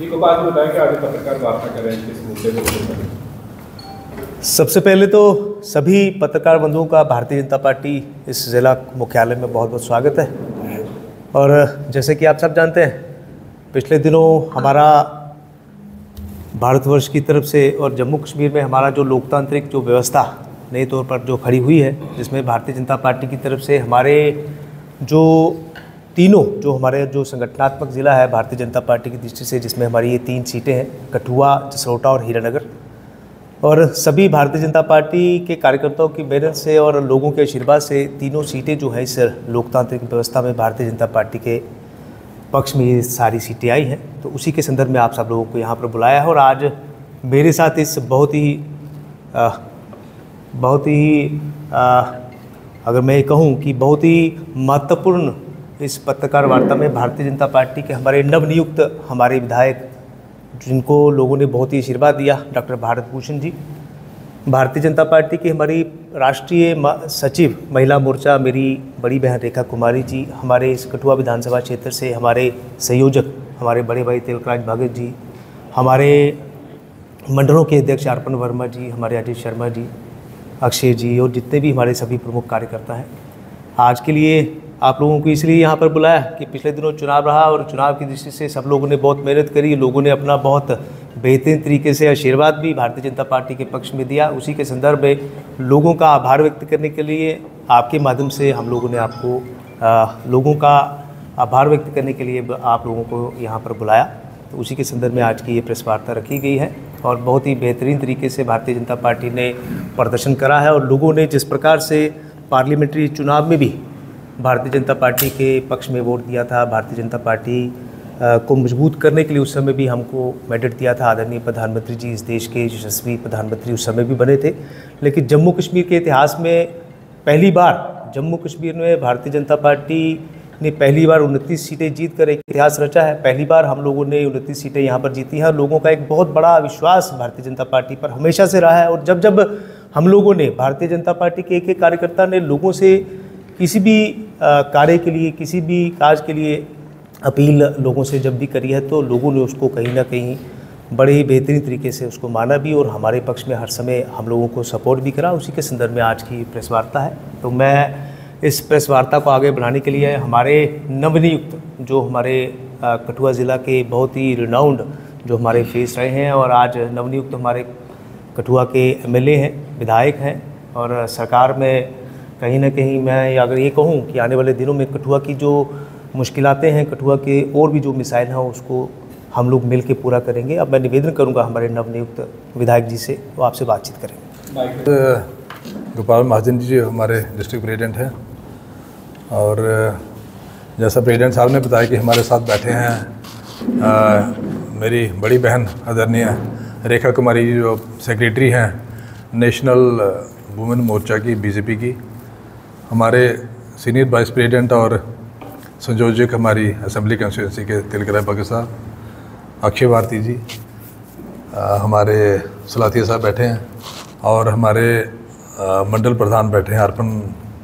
जी को बात बताया कि आज पत्रकार वार्ता कर रहे हैं किस मुद्दे को। सबसे पहले तो सभी पत्रकार बंधुओं का भारतीय जनता पार्टी इस जिला मुख्यालय में बहुत बहुत स्वागत है। और जैसे कि आप सब जानते हैं, पिछले दिनों हमारा भारतवर्ष की तरफ से और जम्मू कश्मीर में हमारा जो लोकतांत्रिक जो व्यवस्था नए तौर पर जो खड़ी हुई है, जिसमें भारतीय जनता पार्टी की तरफ से हमारे जो तीनों जो हमारे जो संगठनात्मक ज़िला है भारतीय जनता पार्टी की दृष्टि से, जिसमें हमारी ये 3 सीटें हैं, कठुआ, जसरोटा और हीरानगर। और सभी भारतीय जनता पार्टी के कार्यकर्ताओं की मेहनत से और लोगों के आशीर्वाद से तीनों सीटें जो है इस लोकतांत्रिक व्यवस्था में भारतीय जनता पार्टी के पक्ष में ये सारी सीटें आई हैं। तो उसी के संदर्भ में आप सब लोगों को यहाँ पर बुलाया है। और आज मेरे साथ इस बहुत ही अगर मैं कहूँ कि बहुत ही महत्वपूर्ण इस पत्रकार वार्ता में भारतीय जनता पार्टी के हमारे नवनियुक्त हमारे विधायक, जिनको लोगों ने बहुत ही आशीर्वाद दिया, डॉक्टर भारत भूषण जी, भारतीय जनता पार्टी की हमारी राष्ट्रीय सचिव महिला मोर्चा मेरी बड़ी बहन रेखा कुमारी जी, हमारे इस कठुआ विधानसभा क्षेत्र से हमारे संयोजक हमारे बड़े भाई तिलकराज भगत जी, हमारे मंडलों के अध्यक्ष अर्पण वर्मा जी, हमारे अजय शर्मा जी, अक्षय जी और जितने भी हमारे सभी प्रमुख कार्यकर्ता हैं। आज के लिए आप लोगों को इसलिए यहाँ पर बुलाया कि पिछले दिनों चुनाव रहा और चुनाव की दृष्टि से सब लोगों ने बहुत मेहनत करी, लोगों ने अपना बहुत बेहतरीन तरीके से आशीर्वाद भी भारतीय जनता पार्टी के पक्ष में दिया। उसी के संदर्भ में लोगों का आभार व्यक्त करने के लिए आपके माध्यम से हम लोगों ने आपको लोगों का आभार व्यक्त करने के लिए आप लोगों को यहाँ पर बुलाया। तो उसी के संदर्भ में आज की ये प्रेस वार्ता रखी गई है और बहुत ही बेहतरीन तरीके से भारतीय जनता पार्टी ने प्रदर्शन करा है। और लोगों ने जिस प्रकार से पार्लियामेंट्री चुनाव में भी भारतीय जनता पार्टी के पक्ष में वोट दिया था, भारतीय जनता पार्टी को मजबूत करने के लिए उस समय भी हमको मैंडेट दिया था। आदरणीय प्रधानमंत्री जी इस देश के यशस्वी प्रधानमंत्री उस समय भी बने थे। लेकिन जम्मू कश्मीर के इतिहास में पहली बार जम्मू कश्मीर में भारतीय जनता पार्टी ने पहली बार 29 सीटें जीत कर एक इतिहास रचा है। पहली बार हम लोगों ने 29 सीटें यहाँ पर जीती हैं। लोगों का एक बहुत बड़ा विश्वास भारतीय जनता पार्टी पर हमेशा से रहा है। और जब जब हम लोगों ने भारतीय जनता पार्टी के एक कार्यकर्ता ने लोगों से किसी भी कार्य के लिए, किसी भी काज के लिए अपील लोगों से जब भी करी है, तो लोगों ने उसको कहीं ना कहीं बड़े ही बेहतरीन तरीके से उसको माना भी और हमारे पक्ष में हर समय हम लोगों को सपोर्ट भी करा। उसी के संदर्भ में आज की प्रेस वार्ता है। तो मैं इस प्रेस वार्ता को आगे बढ़ाने के लिए हमारे नवनियुक्त जो हमारे कठुआ ज़िला के बहुत ही रिनाउंड जो हमारे फेस रहे हैं और आज नवनियुक्त हमारे कठुआ के एमएलए हैं, विधायक हैं और सरकार में कहीं ना कहीं मैं अगर ये कहूँ कि आने वाले दिनों में कठुआ की जो मुश्किलातें हैं, कठुआ के और भी जो मिसाइल हैं, उसको हम लोग मिल के पूरा करेंगे। अब मैं निवेदन करूँगा हमारे नवनियुक्त विधायक जी से, वो आपसे बातचीत करेंगे। गोपाल महाजन जी हमारे डिस्ट्रिक्ट प्रेसिडेंट हैं और जैसा प्रेसिडेंट साहब ने बताया कि हमारे साथ बैठे हैं मेरी बड़ी बहन आदरणीय रेखा कुमारी जी जो सेक्रेटरी हैं नेशनल वुमेन मोर्चा की, बीजेपी की, हमारे सीनियर वाइस प्रेसिडेंट और संयोजक हमारी असेंबली कॉन्स्टिट्यूंसी के तिलकराज भगत साहब, अक्षय भारती जी, हमारे सलाथिया साहब बैठे हैं और हमारे मंडल प्रधान बैठे हैं अर्पण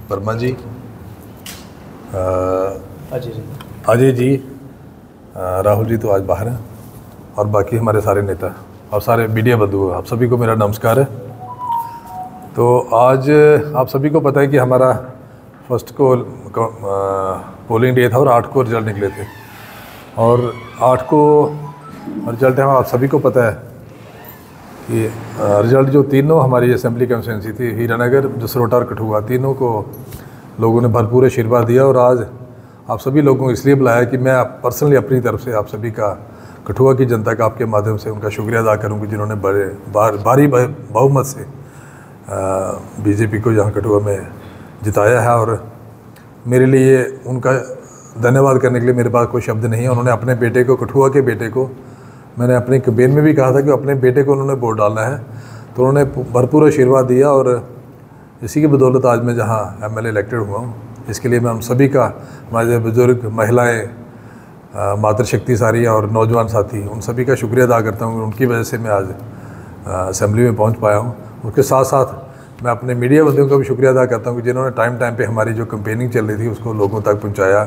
वर्मा जी, अजय जी, राहुल जी तो आज बाहर हैं और बाकी हमारे सारे नेता और सारे मीडिया बंधु, आप सभी को मेरा नमस्कार है। तो आज आप सभी को पता है कि हमारा फर्स्ट को पोलिंग डे था और 8 को रिजल्ट निकले थे और 8 को रिजल्ट है। आप सभी को पता है कि रिजल्ट जो तीनों हमारी असेंबली कॉन्स्टिट्यूंसी थी, हीरानगर, जसरोटा और कठुआ, तीनों को लोगों ने भरपूर आशीर्वाद दिया। और आज आप सभी लोगों को इसलिए बुलाया कि मैं पर्सनली अपनी तरफ से आप सभी का, कठुआ की जनता का आपके माध्यम से उनका शुक्रिया अदा करूँ कि जिन्होंने भारी बहुमत से बीजेपी को यहाँ कठुआ में जिताया है। और मेरे लिए उनका धन्यवाद करने के लिए मेरे पास कोई शब्द नहीं है। उन्होंने अपने बेटे को, कठुआ के बेटे को, मैंने अपने कैंपेन में भी कहा था कि अपने बेटे को उन्होंने वोट डालना है, तो उन्होंने भरपूर आशीर्वाद दिया और इसी की बदौलत आज मैं जहाँ एमएलए इलेक्टेड हुआ हूँ। इसके लिए मैं उन सभी का, हमारे बुजुर्ग, महिलाएँ, मातृशक्ति सारी और नौजवान साथी, उन सभी का शुक्रिया अदा करता हूँ। उनकी वजह से मैं आज असेंबली में पहुँच पाया हूँ। उसके साथ साथ मैं अपने मीडिया बंधुओं का भी शुक्रिया अदा करता हूँ कि जिन्होंने टाइम पे हमारी जो कैंपेनिंग चल रही थी उसको लोगों तक पहुँचाया,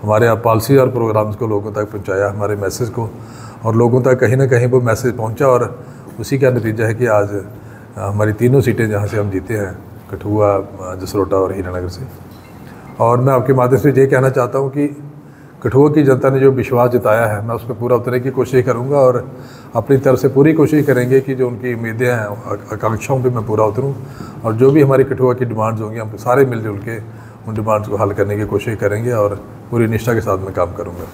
हमारे पॉलिसी और प्रोग्राम्स को लोगों तक पहुँचाया, हमारे मैसेज को, और लोगों तक कहीं ना कहीं वो मैसेज पहुँचा। और उसी का नतीजा है कि आज हमारी तीनों सीटें जहाँ से हम जीते हैं, कठुआ, जसरोटा और हीरानगर से। और मैं आपके माध्यम से ये कहना चाहता हूँ कि कठुआ की जनता ने जो विश्वास जताया है, मैं उस पर पूरा उतरने की कोशिश करूँगा और अपनी तरफ से पूरी कोशिश करेंगे कि जो उनकी उम्मीदें हैं, आकांक्षाओं पे मैं पूरा उतरूँ, और जो भी हमारी कठुआ की डिमांड्स होंगी हम सारे मिलजुल के उन डिमांड्स को हल करने की कोशिश करेंगे और पूरी निष्ठा के साथ मैं काम करूँगा।